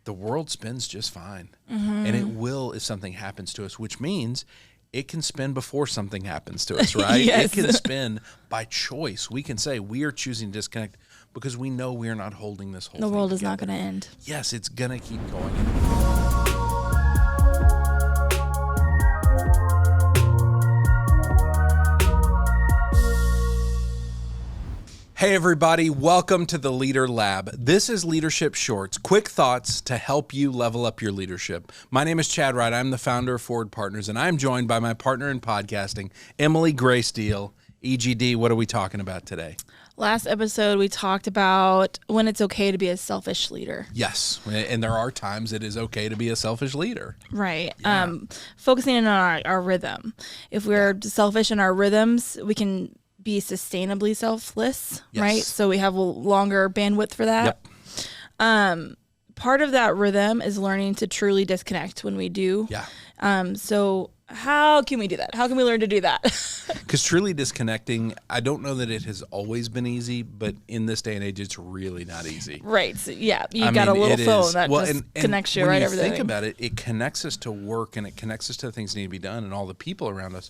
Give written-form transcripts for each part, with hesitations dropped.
the world spins just fine. And it will if something happens to us, which means it can spin before something happens to us, right? Yes. It can spin by choice. We can say we are choosing to disconnect because we know we are not holding this whole thing The world is together. not going to end. Yes, it's going to keep going. Hey everybody, welcome to the Leader Lab. This is Leadership Shorts, quick thoughts to help you level up your leadership. My name is Chad Wright. I'm the founder of Forward Partners, and I'm joined by my partner in podcasting, Emily Graysdale. EGD, what are we talking about today? Last episode, we talked about when it's okay to be a selfish leader. Yes, and there are times it is okay to be a selfish leader. Right. Yeah. Focusing in on our rhythm. If we're selfish in our rhythms, we can be sustainably selfless, Yes. right? So we have a longer bandwidth for that. Yep. Part of that rhythm is learning to truly disconnect when we do. Yeah. So how can we do that? How can we learn to do that? Because truly disconnecting, I don't know that it has always been easy, but in this day and age, it's really not easy. Right. So, yeah. You I got mean, a little it phone is. that Well, just and connects you when right you over there. think about it, it connects us to work and it connects us to the things that need to be done and all the people around us.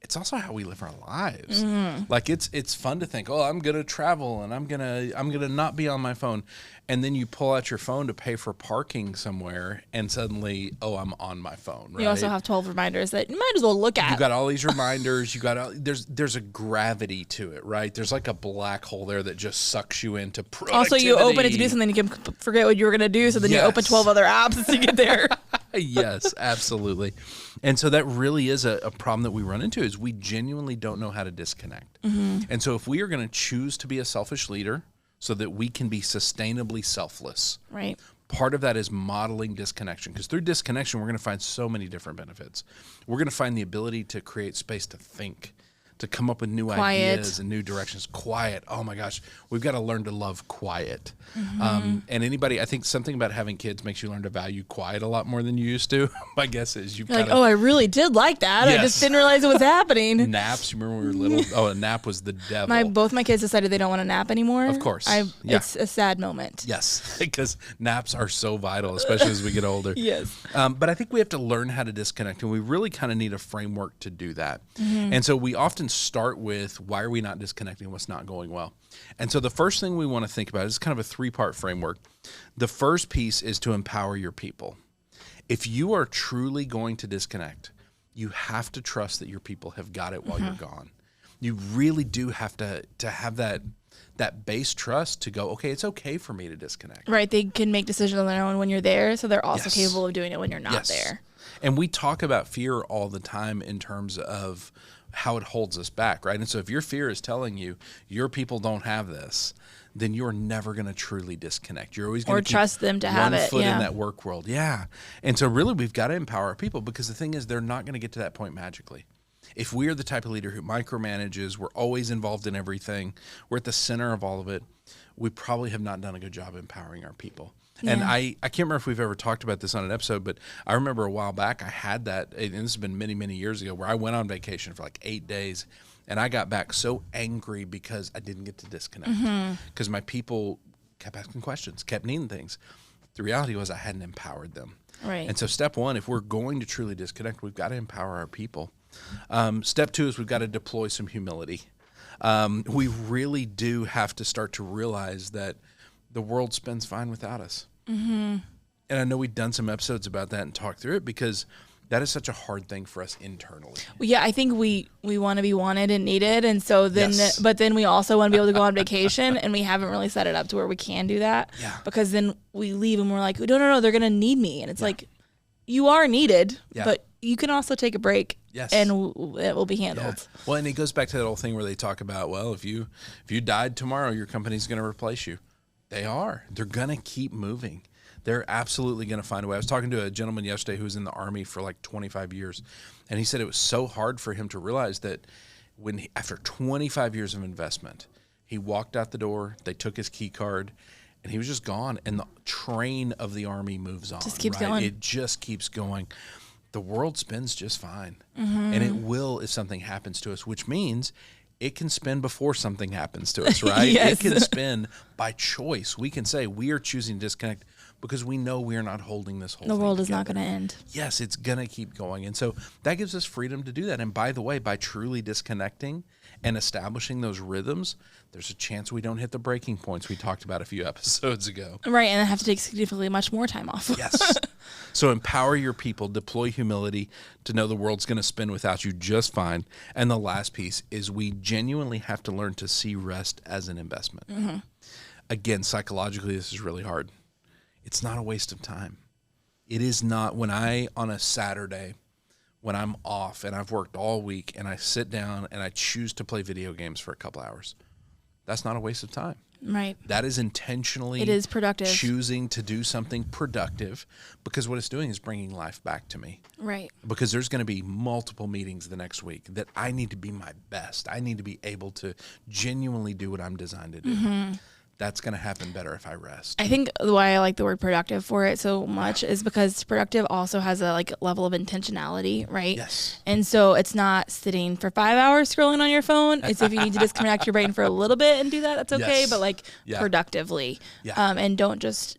It's also how we live our lives. Like it's fun to think, oh, I'm gonna travel and I'm gonna not be on my phone, and then you pull out your phone to pay for parking somewhere, and suddenly, oh, I'm on my phone. Right? You also have 12 reminders that you might as well look at. You got all these reminders. There's a gravity to it, right? There's like a black hole there that just sucks you into productivity. Also, you open it to do something, you can forget what you were going to do, so then you open 12 other apps to get there. Yes, absolutely. And so that really is a problem that we run into is we genuinely don't know how to disconnect. And so if we are going to choose to be a selfish leader so that we can be sustainably selfless, Right. part of that is modeling disconnection, because through disconnection, we're going to find so many different benefits. We're going to find the ability to create space to think, to come up with new ideas and new directions. Quiet. Oh my gosh. We've got to learn to love quiet. And anybody, I think something about having kids makes you learn to value quiet a lot more than you used to. My guess is you've You're like, got oh, I really did like that. I Yes. just didn't realize it was happening. naps. You remember when we were little? Oh, a nap was the devil. Both my kids decided they don't want to nap anymore. Of course. Yeah. It's a sad moment. Yes, because naps are so vital, especially as we get older. Yes. But I think we have to learn how to disconnect, and we really kind of need a framework to do that. And so we often start with, why are we not disconnecting? What's not going well? And so the first thing we want to think about is kind of a three-part framework. The first piece is to empower your people. If you are truly going to disconnect, you have to trust that your people have got it while you're gone. You really do have to have that base trust to go, okay, it's okay for me to disconnect. Right. They can make decisions on their own when you're there, so they're also Yes. capable of doing it when you're not Yes. there. And we talk about fear all the time in terms of how it holds us back, right? And so if your fear is telling you your people don't have this, then you're never going to truly disconnect. You're always going to trust them to have one it, foot yeah. in that work world. Yeah. And so really we've got to empower our people, because the thing is, they're not going to get to that point magically. If we are the type of leader who micromanages, we're always involved in everything, we're at the center of all of it, we probably have not done a good job empowering our people. Yeah. And I can't remember if we've ever talked about this on an episode, but I remember a while back I had that, and this has been many, many years ago, where I went on vacation for like 8 days, and I got back so angry because I didn't get to disconnect, because my people kept asking questions, kept needing things. The reality was I hadn't empowered them. Right. And so step one, if we're going to truly disconnect, we've got to empower our people. Step two is we've got to deploy some humility. We really do have to start to realize that the world spins fine without us. And I know we've done some episodes about that and talked through it, because that is such a hard thing for us internally. Well, yeah, I think we want to be wanted and needed, and so then, Yes. but then we also want to be able to go on vacation, and we haven't really set it up to where we can do that. Yeah. Because then we leave and we're like, no, they're gonna need me, and it's like, you are needed, Yeah. but you can also take a break. Yes. And it will be handled. Yeah. Well, and it goes back to that old thing where they talk about, well, if you died tomorrow, your company's going to replace you. They are. They're going to keep moving. They're absolutely going to find a way. I was talking to a gentleman yesterday who was in the Army for like 25 years, and he said it was so hard for him to realize that after 25 years of investment, he walked out the door, they took his key card, and he was just gone, and the train of the Army moves on. Just keeps right? going. It just keeps going. The world spins just fine, and it will if something happens to us, which means it can spin before something happens to us, right? Yes. It can spin by choice. We can say we are choosing to disconnect because we know we are not holding this whole The thing world together. is not going to end. Yes, it's going to keep going. And so that gives us freedom to do that. And by the way, by truly disconnecting and establishing those rhythms, there's a chance we don't hit the breaking points we talked about a few episodes ago. Right, and I have to take significantly much more time off. Yes. So empower your people, deploy humility to know the world's going to spin without you just fine. And the last piece is we genuinely have to learn to see rest as an investment. Mm-hmm. Again, psychologically, this is really hard. It's not a waste of time. It is not. When on a Saturday, when I'm off and I've worked all week and I sit down and I choose to play video games for a couple hours, that's not a waste of time. Right. That is intentionally It is productive. choosing to do something productive, because what it's doing is bringing life back to me. Right. Because there's going to be multiple meetings the next week that I need to be my best. I need to be able to genuinely do what I'm designed to do. Mm-hmm. That's going to happen better if I rest. I think why I like the word productive for it so much is because productive also has a level of intentionality, right? Yes. And so it's not sitting for 5 hours scrolling on your phone. It's if you need to disconnect your brain for a little bit and do that, that's okay. Yes. But productively, and don't just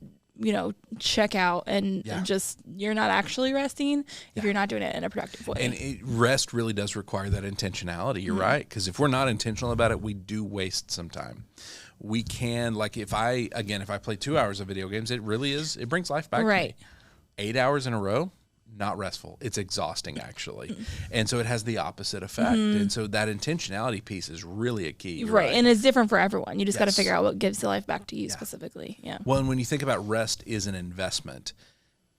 check out and just you're not actually resting if you're not doing it in a productive way. And rest really does require that intentionality. You're right, because if we're not intentional about it, we do waste some time. We can, if I play 2 hours of video games, it brings life back to me. 8 hours in a row, not restful. It's exhausting, actually. And so it has the opposite effect. And so that intentionality piece is really a key. Right. And it's different for everyone. You just got to figure out what gives the life back to you specifically. Yeah. Well, and when you think about rest is an investment,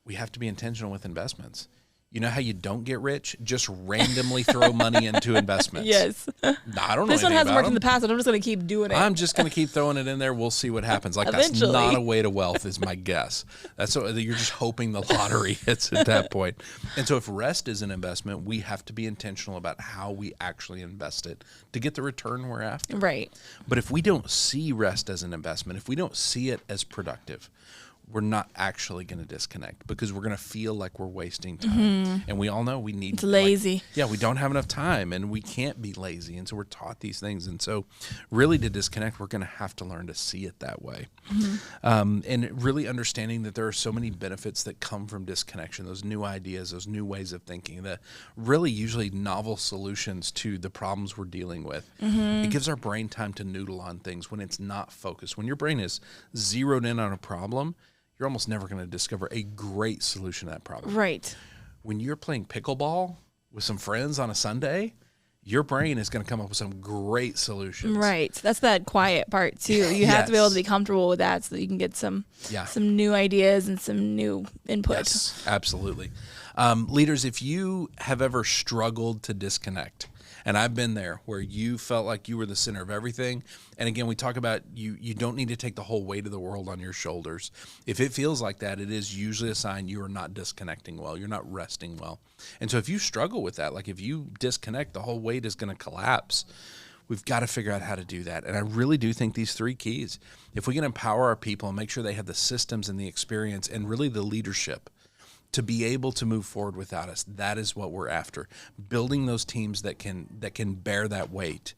we have to be intentional with investments. You know how you don't get rich? Just randomly throw money into investments. Yes. I don't know. This one hasn't worked in the past, and I'm just going to keep doing it. I'm just going to keep throwing it in there. We'll see what happens. Eventually. That's not a way to wealth, is my guess. That's so you're just hoping the lottery hits at that point. And so if rest is an investment, we have to be intentional about how we actually invest it to get the return we're after. Right. But if we don't see rest as an investment, if we don't see it as productive, we're not actually going to disconnect, because we're going to feel like we're wasting time. And we all know we need... It's lazy. We don't have enough time, and we can't be lazy. And so we're taught these things. And so really to disconnect, we're going to have to learn to see it that way. And really understanding that there are so many benefits that come from disconnection, those new ideas, those new ways of thinking, the really usually novel solutions to the problems we're dealing with. It gives our brain time to noodle on things when it's not focused. When your brain is zeroed in on a problem, you're almost never going to discover a great solution to that problem. Right. When you're playing pickleball with some friends on a Sunday, your brain is going to come up with some great solutions. Right. That's that quiet part too. You have to be able to be comfortable with that so that you can get some new ideas and some new input. Yes, absolutely. Leaders, if you have ever struggled to disconnect, and I've been there, where you felt like you were the center of everything. And again, we talk about you don't need to take the whole weight of the world on your shoulders. If it feels like that, it is usually a sign you are not disconnecting well. You're not resting well. And so if you struggle with that, if you disconnect, the whole weight is going to collapse. We've got to figure out how to do that. And I really do think these three keys, if we can empower our people and make sure they have the systems and the experience and really the leadership to be able to move forward without us, that is what we're after. Building those teams that can bear that weight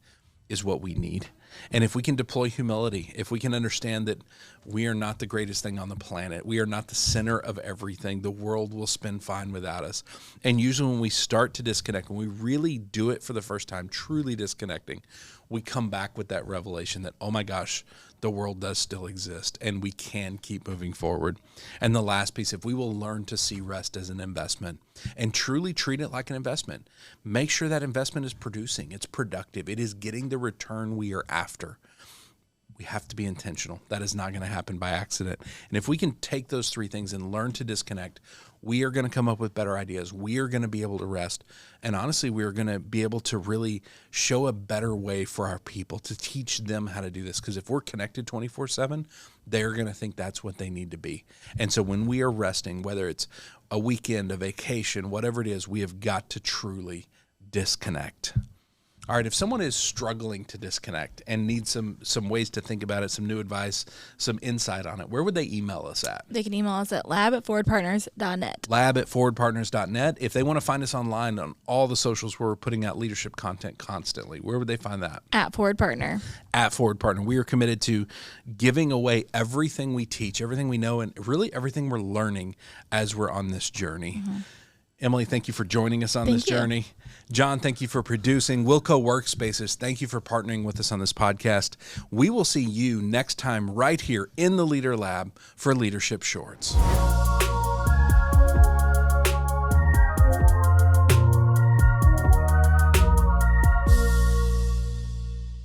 is what we need. And if we can deploy humility, if we can understand that we are not the greatest thing on the planet, we are not the center of everything, the world will spin fine without us. And usually when we start to disconnect, when we really do it for the first time, truly disconnecting, we come back with that revelation that, oh my gosh, the world does still exist and we can keep moving forward. And the last piece, if we will learn to see rest as an investment and truly treat it like an investment, make sure that investment is producing, it's productive, it is getting the return we are after. We have to be intentional. That is not going to happen by accident. And if we can take those three things and learn to disconnect, we are going to come up with better ideas. We are going to be able to rest. And honestly, we are going to be able to really show a better way for our people to teach them how to do this. Because if we're connected 24/7, they're going to think that's what they need to be. And so when we are resting, whether it's a weekend, a vacation, whatever it is, we have got to truly disconnect. All right, if someone is struggling to disconnect and needs some ways to think about it, some new advice, some insight on it, where would they email us at? They can email us at lab@forwardpartners.net. lab@forwardpartners.net. If they want to find us online on all the socials where we're putting out leadership content constantly, where would they find that? At Forward Partner. At Forward Partner. We are committed to giving away everything we teach, everything we know, and really everything we're learning as we're on this journey. Mm-hmm. Emily, thank you for joining us on this journey. John, thank you for producing. Wilco Workspaces, thank you for partnering with us on this podcast. We will see you next time right here in the Leader Lab for Leadership Shorts.